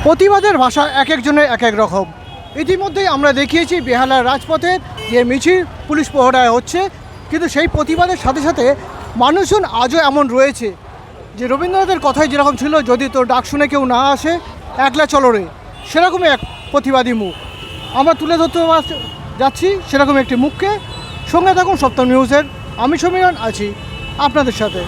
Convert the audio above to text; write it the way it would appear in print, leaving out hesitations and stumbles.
প্রতিবাদের ভাষা এক একজনের এক এক রকম। ইতিমধ্যেই আমরা দেখিয়েছি বেহালার রাজপথের যে মিছিল পুলিশ প্রহরায় হচ্ছে, কিন্তু সেই প্রতিবাদের সাথে সাথে মানুষজন আজও এমন রয়েছে যে রবীন্দ্রনাথের কথাই যেরকম ছিল, যদি তোর ডাক শুনে কেউ না আসে একলা চলো রে, সেরকমই এক প্রতিবাদী মুখ আমরা তুলে ধরতে যাচ্ছি, সেরকম একটি মুখকে। সঙ্গে থাকুন সপ্তম নিউজের। আমি সমীরণ আছি আপনাদের সাথে।